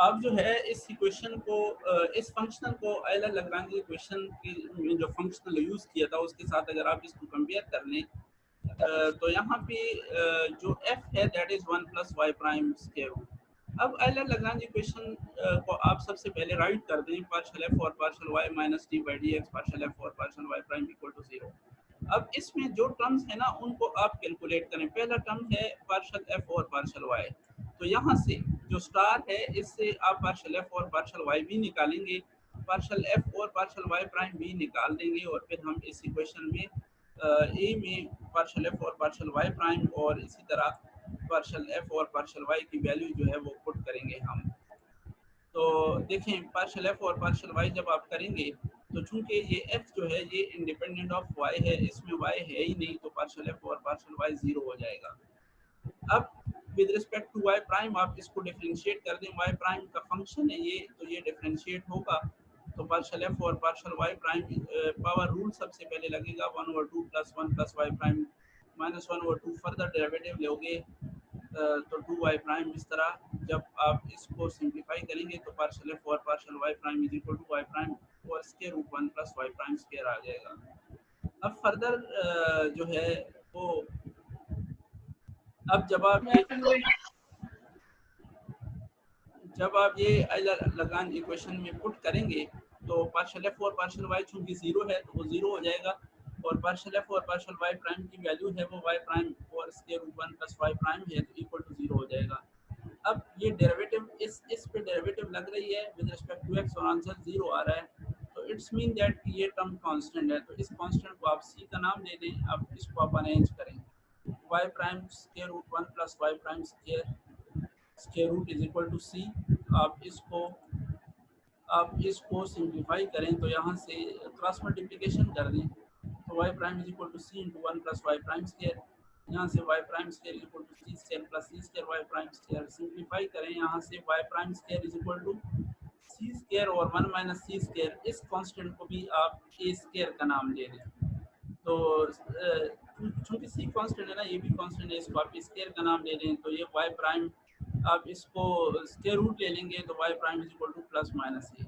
आप जो है इस इक्वेशन को इस फंक्शनल को आयलर लाग्रांज इक्वेशन की जो फंक्शनल यूज़ किया था उसके साथ अगर आप इसको कंपेयर कर लें तो यहाँ पे जो f है that is 1 plus y prime square root. अब आयलर लाग्रांज इक्वेशन को आप सबसे पहले राइट कर दें पार्शियल f और partial y minus d by D x partial f और partial y prime equal to 0। अब इसमें जो टर्म्स है ना उनको आप कैलकुलेट करें। पहला टर्म है पार्शियल f और पार्शियल y, तो यहाँ से जो स्टार है इससे आप पार्शियल f और पार्शियल y भी निकालेंगे, पार्शियल f और पार्शियल y प्राइम भी निकाल देंगे और फिर हम इस इक्वेशन में ए में पार्शियल f और पार्शियल y प्राइम और इसी तरह पार्शियल f और पार्शियल y की वैल्यू जो है वो पुट करेंगे हम। तो देखें पार्शियल f और पार्शियल y जब आप करेंगे तो चूंकि ये f जो है ये इंडिपेंडेंट ऑफ y है, इसमें y है ही नहीं, तो पार्शियल f और पार्शियल y जीरो हो जाएगा। अब with respect to y prime आप इसको डिफरेंशिएट कर दें, y प्राइम का फंक्शन है ये, तो ये डिफरेंशिएट होगा तो पार्शियल f और partial y prime power rule सबसे पहले लगेगा 1/2 plus 1 plus y prime minus 1/2 further derivative लोगे तो 2y प्राइम। इस तरह जब आप इसको सिंप्लीफाई करेंगे तो पार्शियल f और partial y prime is equal to y prime और square root 1 plus y prime square आ जाएगा। अब फर्दर जो है वो अब जब आप ये आयलर लाग्रांज इक्वेशन में पुट करेंगे तो पार्शियल f और पार्शियल y चूंकि जीरो है तो वो जीरो हो जाएगा और पार्शियल f और पार्शियल y प्राइम की वैल्यू है वो y प्राइम और square root 1 plus y prime है तो इक्वल टू जीरो हो जाएगा। अब ये डेरिवेटिव इस पे डेरिवेटिव लग रही है विद रिस्पेक्ट टू x और आंसर जीरो आ रहा है, तो इट्स मीन दैट कि ये टर्म कांस्टेंट है, तो इस कांस्टेंट को आप c का नाम दे दें। अब इसको आप अरेंज करें y prime square root 1 plus y prime square root is equal to c। आप इसको सिंप्लीफाई करें तो यहाँ से क्रॉस मल्टीप्लिकेशन कर दें तो y prime is equal to c into 1 plus y prime square, यहाँ से y prime square is equal to c square plus c square y prime square. Simplify करें यहाँ से y prime square is equal to c square और 1 minus c square, इस constant को भी आप ए स्क्वायर का नाम दे दें। तो चूंकि सी कांस्टेंट है ना, ये भी कांस्टेंट है, इसको आप स्क्वायर का नाम दे दें तो ये y प्राइम आप इसको स्क्वायर रूट ले लेंगे तो y prime is equal to plus minus A,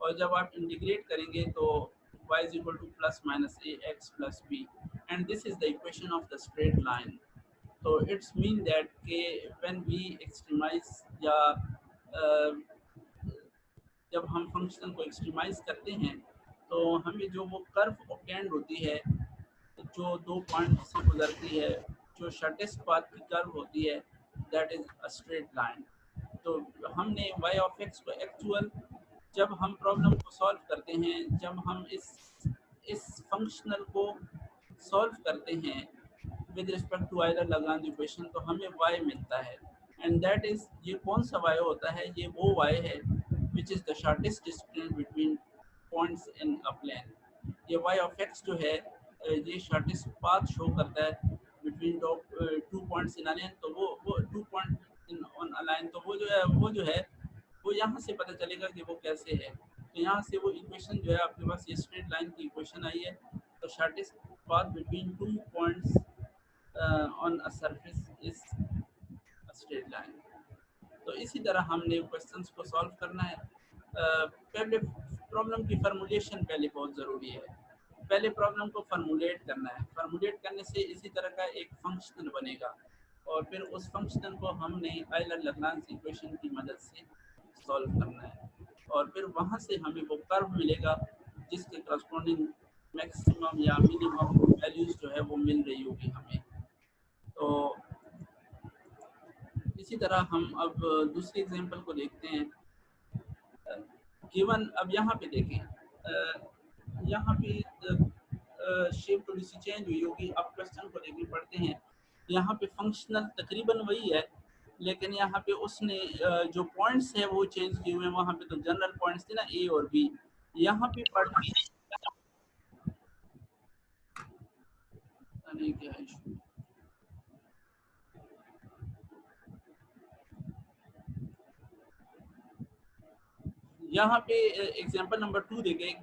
और जब आप इंटीग्रेट करेंगे तो y is equal to plus minus A X plus B and this is the equation of the straight line. तो इट्स मीन दैट के when we extremize या जब हम फंक्शन को एक्सट्रीमाइज करते हैं तो हमें जो वो कर्व ऑब्टेंड होती है जो दो पॉइंट से गुजरती है, जो शॉर्टेस्ट पाथ की कर्व होती है that is a straight line. तो हमने y ऑफ x को एक्चुअल जब हम प्रॉब्लम को सॉल्व करते हैं, जब हम इस फंक्शनल को सॉल्व करते हैं with respect to Euler Lagrange equation तो हमें y मिलता है एंड दैट इज ये कौन सा y होता है, ये वो y है which is the shortest distance between points in a plane. ये y ऑफ x जो है ये शॉर्टेस्ट पाथ शो करता है between two points in a line, तो वो 2 point in on a line, तो वो जो है वो यहाँ से पता चलेगा कि वो कैसे है। तो यहाँ से वो इक्वेशन जो है आपके पास ये स्ट्रेट लाइन की इक्वेशन आई है, तो shortest path between 2 points on a surface is a straight line. तो इसी तरह हमने क्वेश्चंस को सॉल्व करना है। पहले प्रॉब्लम की फार्मूलेशन पहले बहुत ज़रूरी है, पहले प्रॉब्लम को फार्मूलेट करना है, फार्मूलेट करने से इसी तरह का एक फंक्शनल बनेगा और फिर उस फंक्शनल को हमने आयलर लाग्रांज इक्वेशन की मदद से सॉल्व करना है और फिर वहाँ से हमें वो कर्व मिलेगा जिसके करस्पॉन्डिंग मैक्सिमम या मिनिमम वैल्यूज़ जो है वो मिल रही होगी हमें। तो इसी तरह हम अब दूसरी एग्जांपल को देखते हैं। गिवन अब यहाँ पे देखें यहाँ पे शेप थोड़ी सी चेंज हुई होगी। अब क्वेश्चन को देखने पड़ते हैं, यहाँ पे फंक्शनल तकरीबन वही है लेकिन यहाँ पे उसने जो पॉइंट्स है वो चेंज किए हुए हैं। वहाँ पे तो जनरल पॉइंट्स थे ना ए और बी, यहाँ पे क्या है इशू। यहाँ पे एग्जांपल नंबर 2 देखे,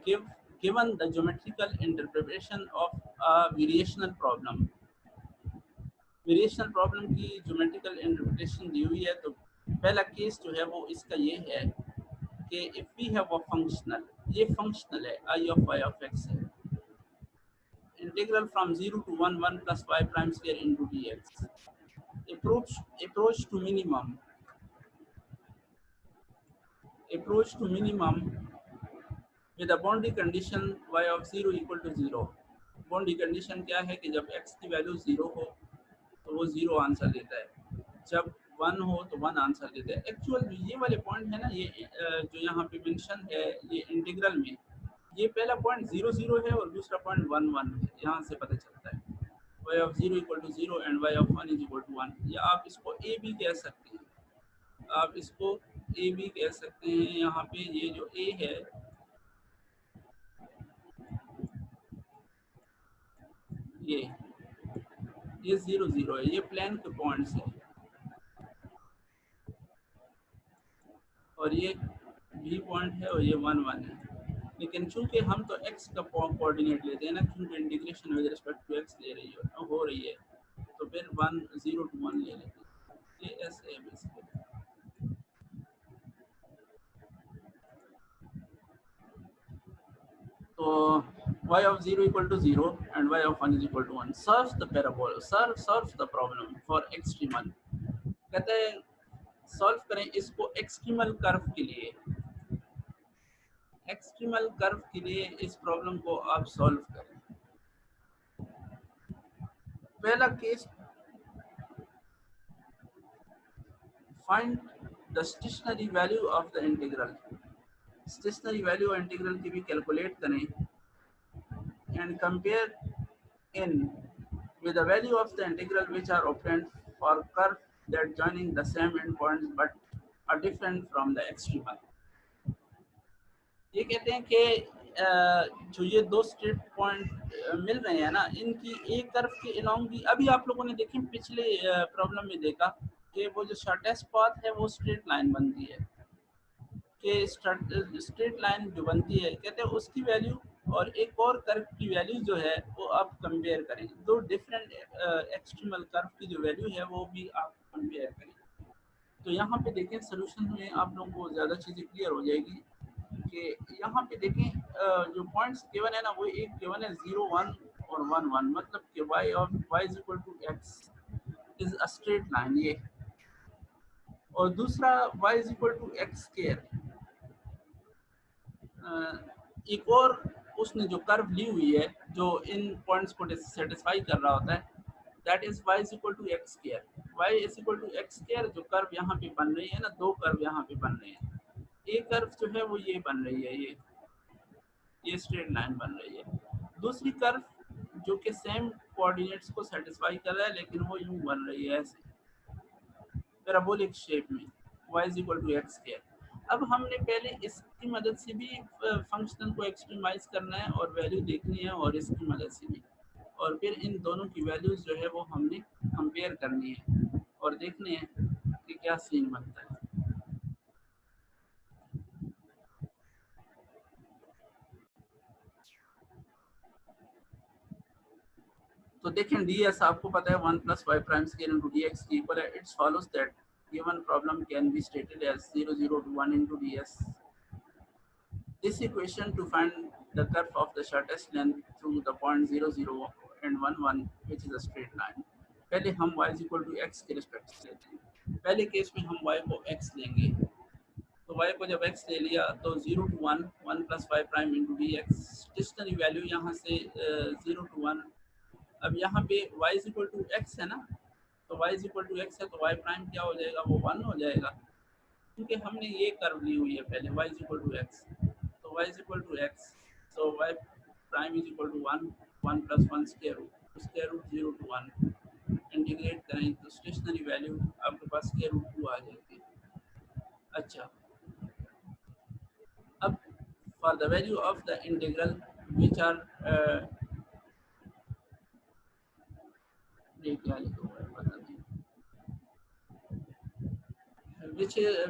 given the geometrical interpretation of a variational problem की ज्योमेट्रिकल इंटरप्रिटेशन दी हुई है। तो पहला केस जो है वो इसका ये है कि if we have a functional, ये फंक्शनल है, I of y of x है, integral from 0 to 1 1 plus y prime square into dx, approach to minimum, approach to minimum with a boundary condition y of 0 equal to 0। Boundary condition क्या है कि जब x की value 0 हो तो वो 0 answer देता है, जब 1 हो तो 1 आंसर देता है। एक्चुअल ये वाले पॉइंट है ना, ये जो यहाँ पे मेंशन है ये इंटीग्रल में, ये पहला पॉइंट 0 0 है और दूसरा पॉइंट 1 1 है, यहाँ से पता चलता है y of 0 equal to 0 and y of 1 is equal to 1। या आप इसको a भी कह सकते हैं, आप इसको a भी कह सकते हैं। यहाँ पे ये जो a है, ये 0 0 है, ये प्लेन के पॉइंट्स है, और ये b पॉइंट है और ये 1 1 है। लेकिन चूंकि हम तो x का कोऑर्डिनेट लेते हैं ना, क्योंकि integration with respect to x ले रही हो रही है, तो फिर 1 0 to 1 ले लेते हैं, ये ऐसे है बेसिकली। तो y of 0 equal to 0 and y of 1 is equal to 1, solve the parabola, solve the problem for extremal। कहते हैं सॉल्व करें इसको एक्सट्रीमल कर्व के लिए, एक्सट्रीमल कर्व के लिए इस प्रॉब्लम को आप सॉल्व करें। पहला case, find the stationary value of the integral, stationary value integral की भी कैलकुलेट करें, and compare in with the value of the integral which are obtained for curve that joining the same endpoints but are different from the extremal। ये कहते हैं कि जो ये दो स्ट्रेट पॉइंट मिल रहे हैं ना, इनकी एक कर्व के अलोंग भी, अभी आप लोगों ने देखें पिछले प्रॉब्लम में देखा कि वो जो शॉर्टेस्ट पाथ है वो स्ट्रेट लाइन बनती है, कि स्ट्रेट लाइन जो बनती है कहते हैं उसकी वैल्यू और एक और कर्व की वैल्यू जो है वो आप कंपेयर करें, दो डिफरेंट एक्सट्रीमल कर्व की जो वैल्यू है वो भी आप कंपेयर करें। तो यहाँ पे देखें सोल्यूशन में आप लोगों को ज़्यादा चीज़ें क्लियर हो जाएगी कि यहाँ पे देखें जो पॉइंट्स गिवन है ना, वो एक गिवन है 0 1 और 1 1, मतलब कि y of y is equal to x is a straight line ये, और दूसरा y is equal to x square, एक और उसने जो कर्व ली हुई है जो इन पॉइंट्स को सेटिस्फाई कर रहा होता है, that is y is equal to x square, y is equal to x square. जो कर्व यहाँ पे बन रही है ना, दो कर्व यहाँ पे बन रहे हैं, एक कर्व जो है वो ये बन रही है, ये स्ट्रेट लाइन बन रही है, दूसरी कर्व जो कि सेम कोऑर्डिनेट्स को सेटिस्फाई कर रहा है लेकिन वो यूं बन रही है ऐसे पैराबोलिक शेप में, y is equal to x square. अब हमने पहले इसकी मदद से भी फंक्शनल को एक्सट्रीमाइज करना है और वैल्यू देखनी है, और इसकी मदद से भी, और फिर इन दोनों की वैल्यूज जो है वो हमने कंपेयर करनी है और देखने हैं कि क्या सीन बनता है। तो देखें डी एस आपको पता है 1 plus y prime square into d x की इक्वल है, it's follows that given problem can be stated as 0 0 to 1 into ds। This equation to find the curve of the shortest length through the point 0 0 and 1 1 which is a straight line। पहले हम y is equal to x के respect से लेते हैं, पहले case में हम y को x लेंगे, तो y को जब x ले लिया तो 0 to 1 1 plus y prime into dx, stationary value यहाँ से 0 to 1, अब यहाँ पे y is equal to x है ना, तो y is equal to x है तो y प्राइम क्या हो जाएगा, वो 1 हो जाएगा, क्योंकि हमने ये कर्व ली हुई है पहले y is equal to x, तो y is equal to x, so y prime is equal to 1 1 plus 1 square root 0 to 1, integrate करें तो स्टेशनरी वैल्यू आपके पास square root 2 आ जाएगी। अच्छा, अब for the value of the integral which are क्या लिखा हुआ है पता नहीं,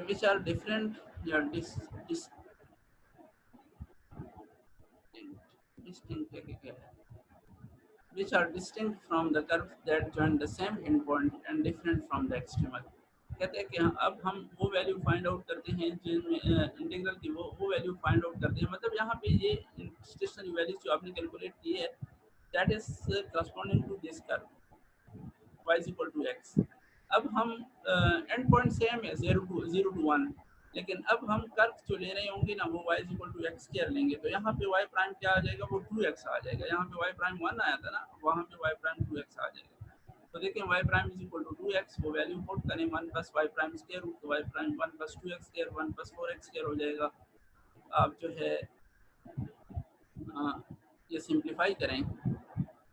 which are different या distinct क्या है, which are distinct from the curve that join the same endpoint and different from the extremal। कहते हैं कि अब हम वो वैल्यू फाइंड आउट करते हैं जिनमें इंटीग्रल की वो वैल्यू फाइंड आउट करते हैं, मतलब यहाँ पे ये स्टेशनरी वैल्यूज जो आपने कैलकुलेट की है that is corresponding to this curve y is equal to x. अब हम एंड पॉइंट सेम है 0 to 1, लेकिन अब हम कर्व जो ले रहे होंगे ना वो y is equal to x square लेंगे, तो यहाँ पे y प्राइम क्या आ जाएगा, वो 2x आ जाएगा। यहाँ पे y प्राइम 1 आया था ना, वहाँ पे y प्राइम 2x आ जाएगा। तो देखें y prime is equal to 2x, वो वैल्यू पुट करें 1 plus y prime square root, तो y prime 1 plus 2x square 1 plus 4x square हो जाएगा। आप जो है ये सिंप्लीफाई करें,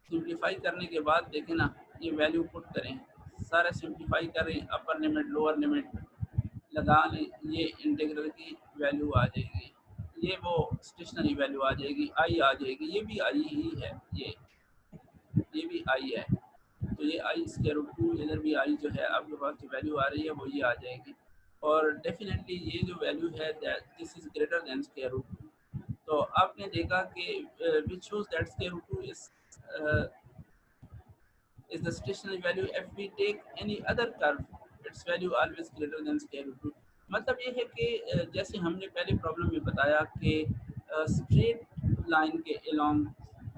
सिंप्लीफाई करने के बाद देखें ना ये वैल्यू पुट करें, सारा सिंप्लीफाई करें, अपर लिमिट लोअर लिमिट लगा लें, ये इंटीग्रल की वैल्यू आ जाएगी, ये वो स्टेशनरी वैल्यू आ जाएगी, आई आ जाएगी, ये भी आई ही है, ये भी आई है। तो ये आई स्क्वायर रूट 2, इधर भी आई जो है आपके पास जो वैल्यू आ रही है वो ये आ जाएगी। और डेफिनेटली ये जो वैल्यू है that this is greater than square root 2। तो आपने देखा कि which shows that square root 2 is the stationary value if we take any other curve, its value always greater than square root 2। मतलब ये है कि जैसे हमने पहले प्रॉब्लम में बताया कि स्ट्रेट लाइन के अलोंग,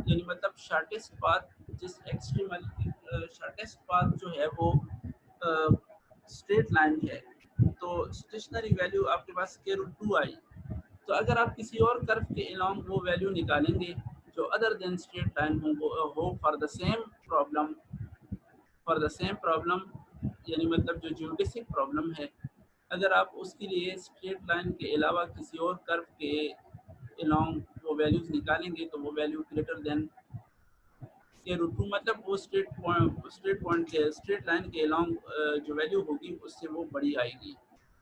यानी मतलब शॉर्टेस्ट पाथ, जिस एक्सट्रीमली शॉर्टेस्ट पाथ जो है वो स्ट्रेट लाइन है, तो स्टेशनरी वैल्यू आपके पास स्क्वायर रूट 2 आई। तो अगर आप किसी और कर्व के अलोंग वो वैल्यू निकालेंगे जो अदर देन स्ट्रेट लाइन हो फॉर द सेम प्रॉब्लम, यानी मतलब जो ज्योमेट्रिक प्रॉब्लम है, अगर आप उसके लिए स्ट्रेट लाइन के अलावा किसी और कर्व के अलोंग वो वैल्यूज निकालेंगे तो वो value greater than square root 2, मतलब वो स्ट्रेट पॉइंट के स्ट्रेट लाइन के अलोंग जो वैल्यू होगी उससे वो बड़ी आएगी।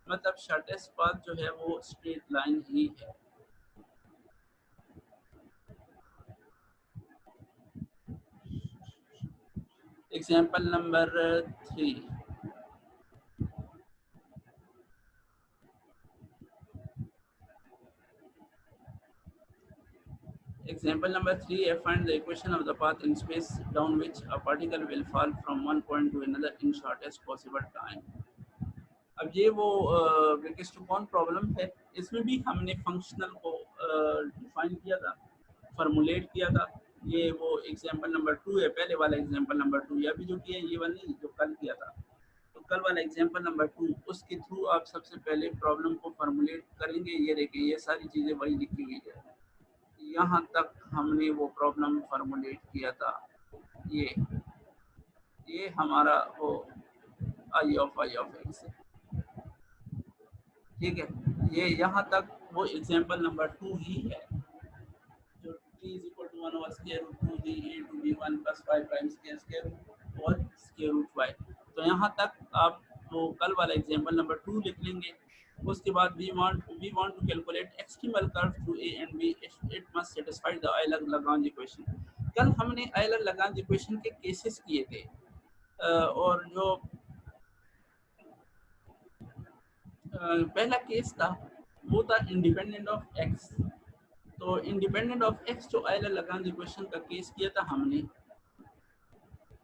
मतलब शॉर्टेस्ट पाथ जो है वो स्ट्रेट लाइन ही है। Example number 3। Example number 3, find the equation of the path in space down which a particle will fall from one point to another in shortest possible time। अब ये वो ब्रेकिस्टोन problem है, इसमें भी हमने फंक्शनल को define किया था, फार्मूलेट किया था। ये वो एग्जांपल नंबर 2 है, पहले वाला एग्जांपल नंबर 2, या अभी जो किया ये वाला नहीं जो कल किया था। तो कल वाला एग्जांपल नंबर 2, उसके थ्रू आप सबसे पहले प्रॉब्लम को फार्मूलेट करेंगे। ये देखिए ये सारी चीज़ें वही लिखी हुई है, यहाँ तक हमने वो प्रॉब्लम फार्मूलेट किया था। ये ये हमारा वो आई ऑफ एक्स है, ठीक है। ये यहाँ तक वो एग्जांपल नंबर 2 ही है, जो t is equal to 1 over square root 2 d a to b 1 plus y prime square root और स्क्वायर रूट वाई। तो यहाँ तक आप वो कल वाला एग्जांपल नंबर 2 लिख लेंगे। उसके बाद we want to calculate extremal curve through A and B, it must satisfy the Euler Lagrange equation. कल हमने आयलर लाग्रांज इक्वेशन के केसेस किए थे, और जो पहला केस था वो था इंडिपेंडेंट ऑफ एक्स। तो इंडिपेंडेंट ऑफ एक्स जो आयलर लाग्रांज इक्वेशन का केस किया था हमने,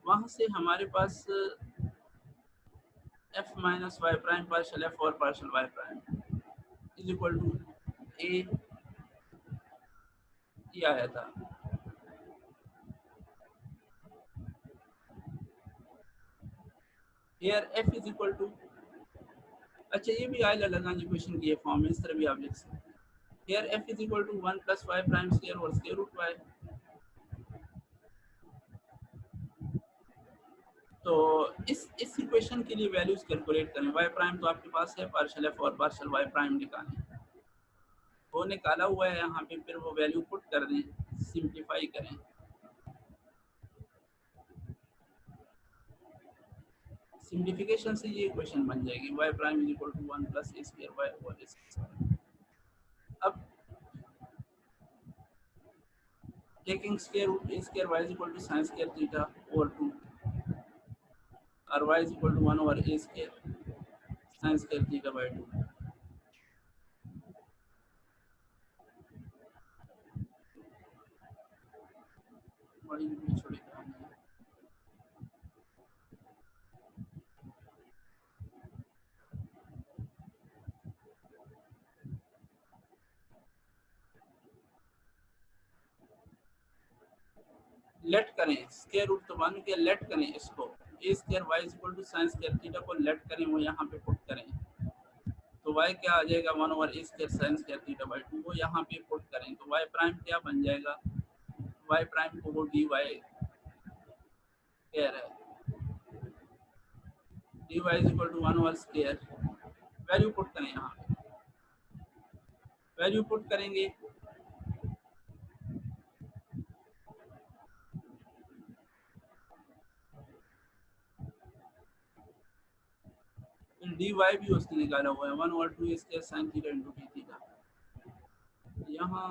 वहां से हमारे पास F minus Y prime partial F और partial Y prime is equal to ए ये आया था। Here f is equal to, अच्छा ये भी आयलर लाग्रांज इक्वेशन की फॉर्म है, इस तरह भी आप लिख सकते हैं। Here f is equal to 1 plus y prime square और स्क्वायर रूट वाई। तो इस इक्वेशन के लिए वैल्यूज कैलकुलेट करें। वाई प्राइम तो आपके पास है, पार्शल एफ और पार्शल वाई प्राइम निकालें, वो निकाला हुआ है यहाँ पे, फिर वो वैल्यू पुट कर दें, सिंप्लीफाई करें। सिंप्लीफिकेशन से ये इक्वेशन बन जाएगी Y prime is equal to 1 plus A square Y whole square. अब taking square root A square Y is equal to sine square theta over 2 और Y is equal to 1 over A square sine square theta by 2। बड़ी छोटी कहानी है। Late करें square root तो 1 के let करें इसको A square Y equal to sine square theta को लेट करें वो यहाँ पे पुट करें तो y क्या आ जाएगा 1 over A square sine square theta by 2 वो यहाँ पे पुट करें तो y प्राइम क्या बन जाएगा y प्राइम को वो डी वाई स्क्वायर है d y equal to 1 over square value put करें यहाँ पे वैल्यू पुट करेंगे फिर डी वाई भी उसने निकाला हुआ है 1 over 2 square sine theta into D theta यहाँ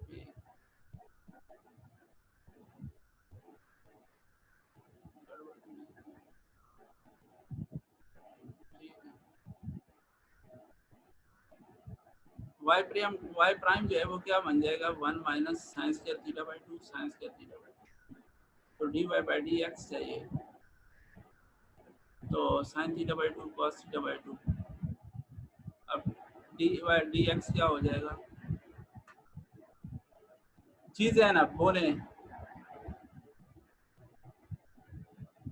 पे वाई प्राइम जो है वो क्या बन जाएगा 1 minus sine square theta by 2 sine square theta by 2 तो D Y by D X चाहिए तो sine theta by 2 cos theta by 2 अब डी वाई डी एक्स क्या हो जाएगा जी जैनब बोले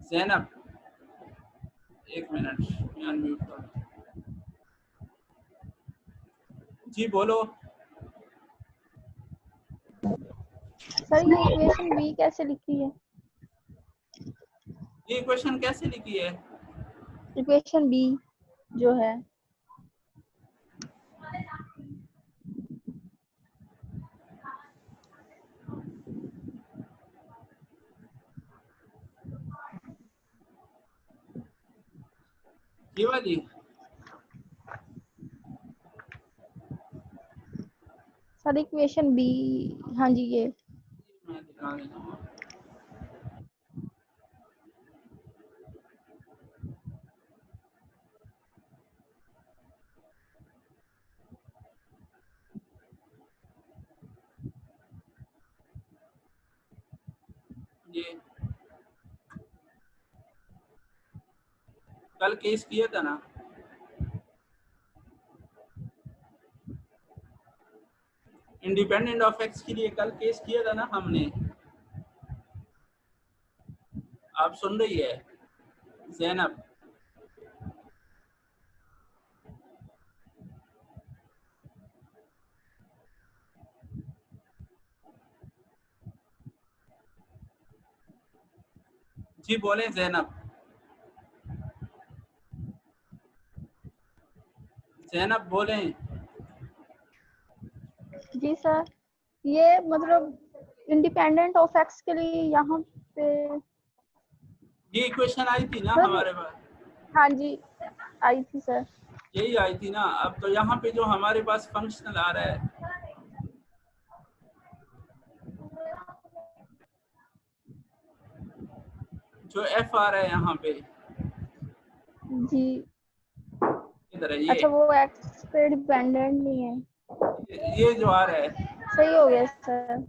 जैनब एक मिनट मैं अनम्यूट कर जी बोलो सर ये इक्वेशन बी कैसे लिखी है ये इक्वेशन कैसे लिखी है इक्वेशन बी जो है ये वाली सर इक्वेशन बी हाँ जी ये मैं दिखा देता हूँ ये कल केस किया था ना इंडिपेंडेंट ऑफ एक्स के लिए कल केस किया था ना हमने आप सुन रही है जैनब जी बोले जैनब जैनब बोले जी सर ये मतलब इंडिपेंडेंट ऑफ एक्स के लिए यहाँ पे ये इक्वेशन आई थी ना सर, हमारे पास हाँ जी आई थी सर यही आई थी ना अब तो यहाँ पे जो हमारे पास फंक्शनल आ रहा है जो एफ आ रहा है यहाँ पे जी इधर है अच्छा वो एक्स पे डिपेंडेंट नहीं है ये जो आ रहा है सही हो गया सर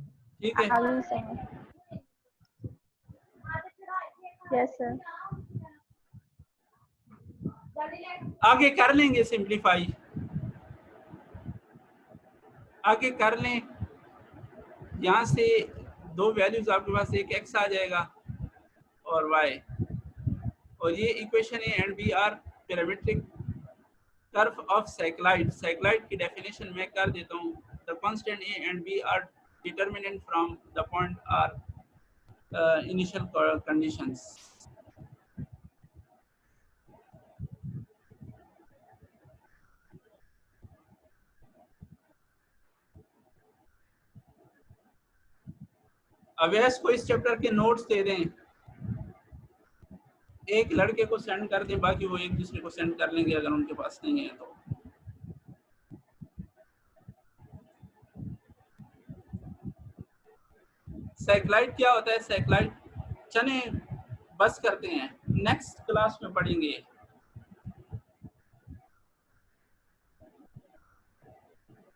ठीक है आगे सही यस सर आगे कर लेंगे सिंप्लीफाई आगे कर लें यहाँ से दो वैल्यूज आपके पास एक एक्स आ जाएगा और वाई और ये equation a and b are parametric curve of cycloid cycloid की डेफिनेशन मैं कर देता हूँ the constant a and b are determinant from the point are initial conditions अवैस को इस चैप्टर के नोट्स दे दें एक लड़के को सेंड कर दें बाकी वो एक दूसरे को सेंड कर लेंगे अगर उनके पास नहीं है तो साइक्लाइड क्या होता है साइक्लाइड चने बस करते हैं नेक्स्ट क्लास में पढ़ेंगे